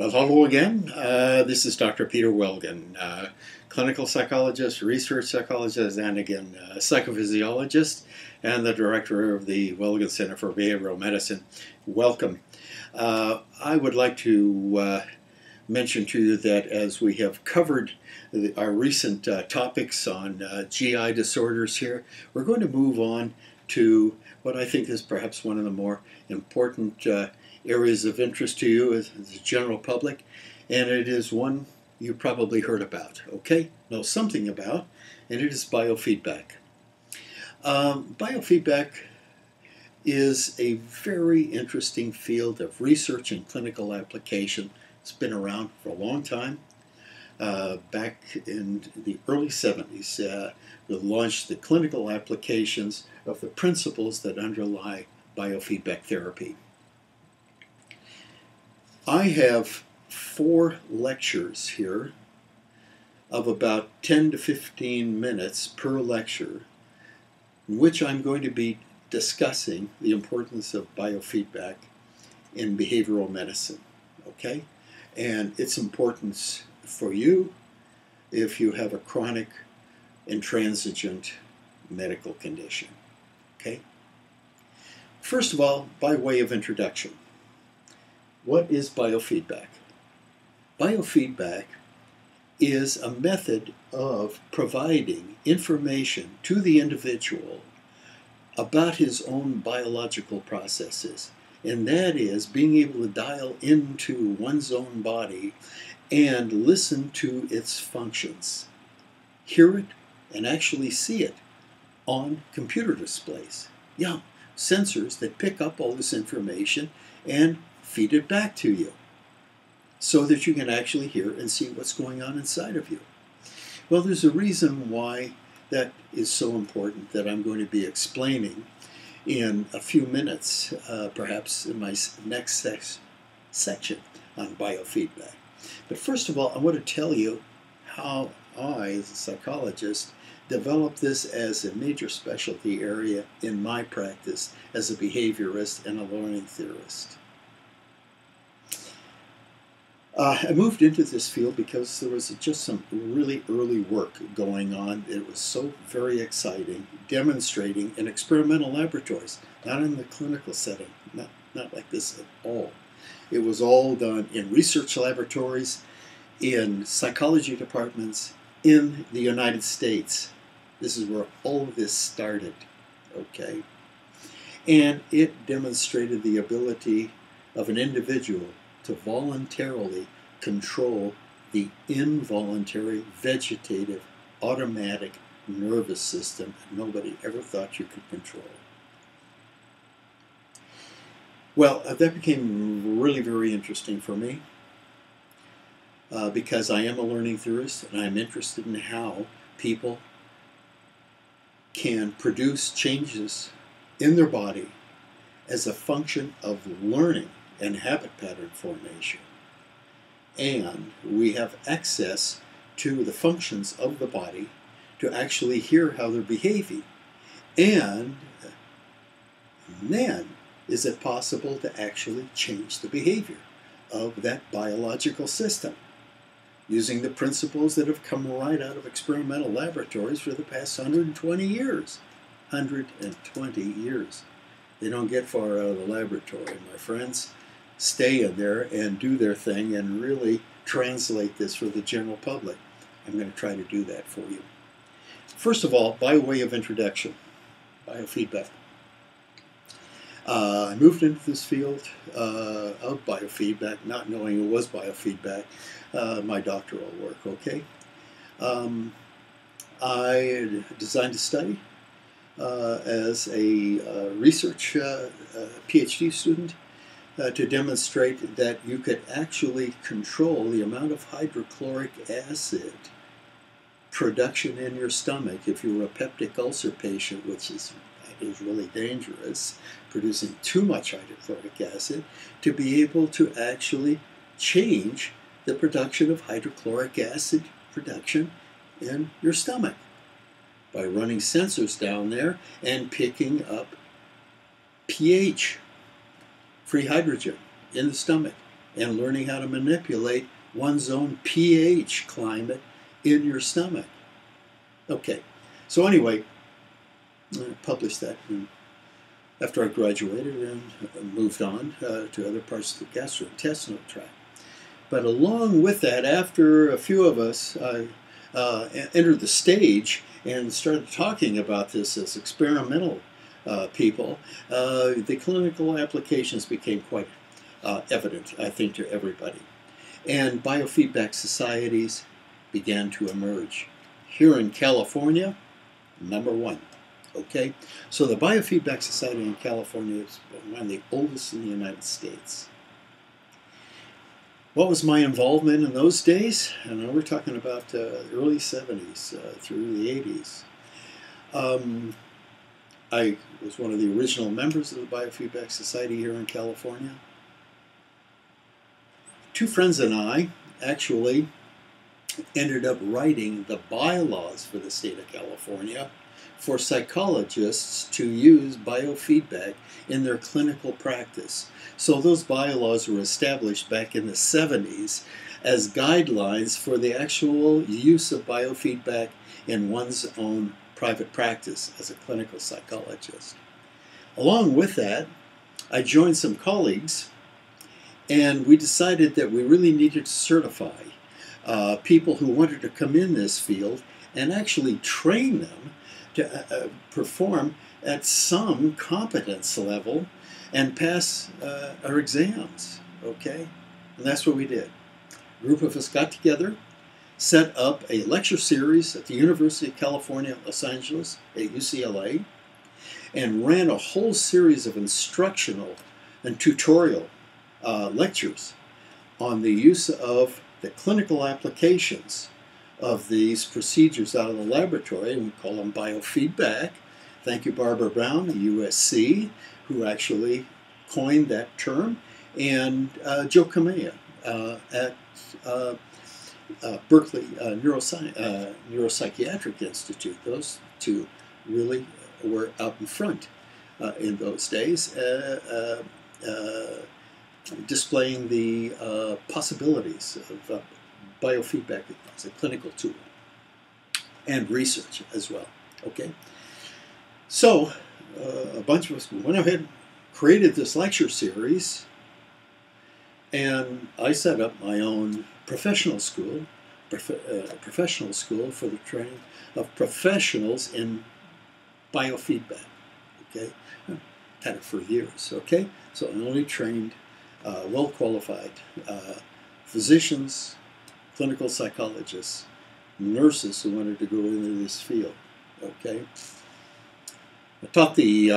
Well, hello again. This is Dr. Peter Welgan, clinical psychologist, research psychologist, and again, psychophysiologist, and the director of the Welgan Center for Behavioral Medicine. Welcome. I would like to mention to you that as we have covered our recent topics on GI disorders here, we're going to move on to what I think is perhaps one of the more important areas of interest to you as the general public, and it is one you probably heard about, okay? Know something about, and it is biofeedback. Biofeedback is a very interesting field of research and clinical application. It's been around for a long time. Back in the early 70s, we launched the clinical applications of the principles that underlie biofeedback therapy. I have 4 lectures here of about 10 to 15 minutes per lecture, in which I'm going to be discussing the importance of biofeedback in behavioral medicine, okay? And its importance for you if you have a chronic intransigent medical condition, okay? First of all, by way of introduction, what is biofeedback? Biofeedback is a method of providing information to the individual about his own biological processes, and that is being able to dial into one's own body and listen to its functions, hear it, and actually see it on computer displays. Yeah, sensors that pick up all this information and feed it back to you so that you can actually hear and see what's going on inside of you. Well, there's a reason why that is so important that I'm going to be explaining in a few minutes, perhaps in my next section on biofeedback. But first of all, I want to tell you how I, as a psychologist, developed this as a major specialty area in my practice as a behaviorist and a learning theorist. I moved into this field because there was just some really early work going on. It was so very exciting, demonstrating in experimental laboratories, not in the clinical setting, not like this at all. It was all done in research laboratories, in psychology departments in the United States. This is where all of this started, okay? And it demonstrated the ability of an individual to voluntarily control the involuntary, vegetative, automatic nervous system that nobody ever thought you could control. Well, that became really very interesting for me because I am a learning theorist and I'm interested in how people can produce changes in their body as a function of learning and habit pattern formation. And we have access to the functions of the body to actually hear how they're behaving. And then, is it possible to actually change the behavior of that biological system using the principles that have come right out of experimental laboratories for the past 120 years? 120 years. They don't get far out of the laboratory, my friends. Stay in there and do their thing and really translate this for the general public. I'm going to try to do that for you. First of all, by way of introduction, biofeedback. I moved into this field of biofeedback, not knowing it was biofeedback, my doctoral work, okay? I designed a study as a research PhD student to demonstrate that you could actually control the amount of hydrochloric acid production in your stomach if you were a peptic ulcer patient, which is really dangerous, producing too much hydrochloric acid, to be able to actually change the production of hydrochloric acid production in your stomach by running sensors down there and picking up pH, free hydrogen, in the stomach, and learning how to manipulate one's own pH climate in your stomach. Okay, so anyway, I published that after I graduated and moved on to other parts of the gastrointestinal tract. But along with that, after a few of us entered the stage and started talking about this as experimental people, the clinical applications became quite evident, I think, to everybody. And biofeedback societies began to emerge. Here in California, #1. Okay? So the Biofeedback Society in California is one of the oldest in the United States. What was my involvement in those days? And we're talking about the early 70s through the 80s. I was one of the original members of the Biofeedback Society here in California. Two friends and I actually ended up writing the bylaws for the state of California for psychologists to use biofeedback in their clinical practice. So those bylaws were established back in the 70s as guidelines for the actual use of biofeedback in one's own private practice as a clinical psychologist. Along with that, I joined some colleagues, and we decided that we really needed to certify people who wanted to come in this field and actually train them to perform at some competence level and pass our exams, okay? And that's what we did. A group of us got together, set up a lecture series at the University of California, Los Angeles, at UCLA, and ran a whole series of instructional and tutorial lectures on the use of the clinical applications of these procedures out of the laboratory, and we call them biofeedback. Thank you, Barbara Brown at USC, who actually coined that term, and Joe Kamea at Berkeley Neuropsychiatric Institute. Those two really were out in front in those days, displaying the possibilities of biofeedback as a clinical tool and research as well. Okay, so a bunch of us went ahead, created this lecture series, and I set up my own professional school for the training of professionals in biofeedback. Okay, had it for years. Okay, so I only trained well-qualified physicians, clinical psychologists, nurses who wanted to go into this field. Okay, I taught the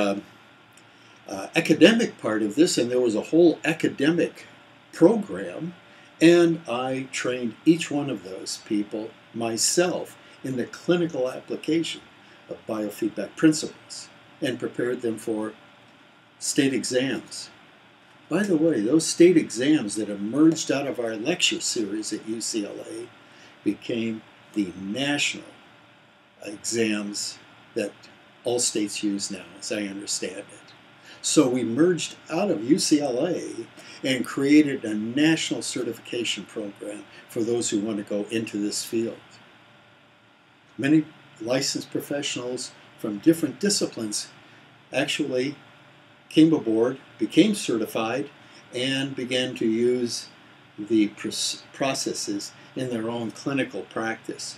academic part of this, and there was a whole academic program, and I trained each one of those people myself in the clinical application of biofeedback principles and prepared them for state exams. By the way, those state exams that emerged out of our lecture series at UCLA became the national exams that all states use now, as I understand it. So we merged out of UCLA and created a national certification program for those who want to go into this field. Many licensed professionals from different disciplines actually came aboard, became certified, and began to use the processes in their own clinical practice.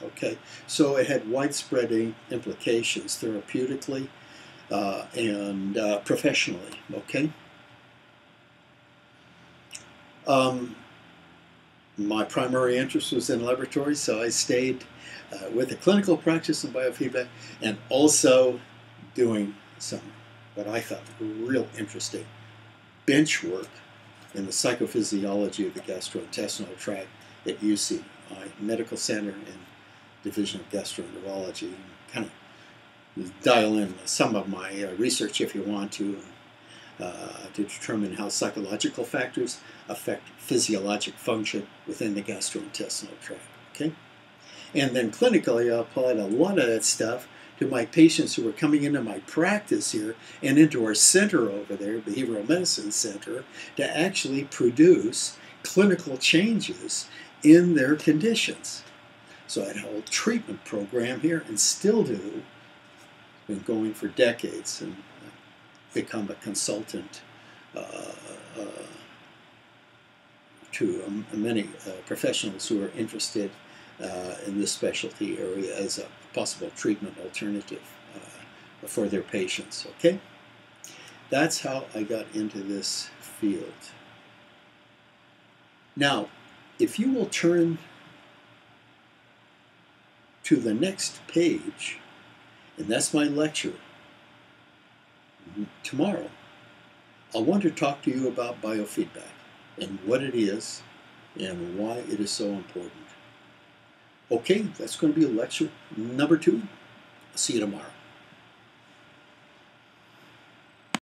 Okay, so it had widespread implications therapeutically and professionally. Okay, my primary interest was in laboratories, so I stayed with the clinical practice in biofeedback and also doing some what I thought real interesting bench work in the psychophysiology of the gastrointestinal tract at UC Medical Center and Division of Gastroenterology. Kind of dial in some of my research if you want to determine how psychological factors affect physiologic function within the gastrointestinal tract. Okay, and then clinically, I applied a lot of that stuff to my patients who are coming into my practice here and into our center over there, Behavioral Medicine Center, to actually produce clinical changes in their conditions. So I had a whole treatment program here and still do. Been going for decades and become a consultant to many professionals who are interested in this specialty area as a possible treatment alternative for their patients. Okay? That's how I got into this field. Now, if you will turn to the next page, and that's my lecture tomorrow, I want to talk to you about biofeedback and what it is and why it is so important. Okay, that's going to be lecture number 2. I'll see you tomorrow.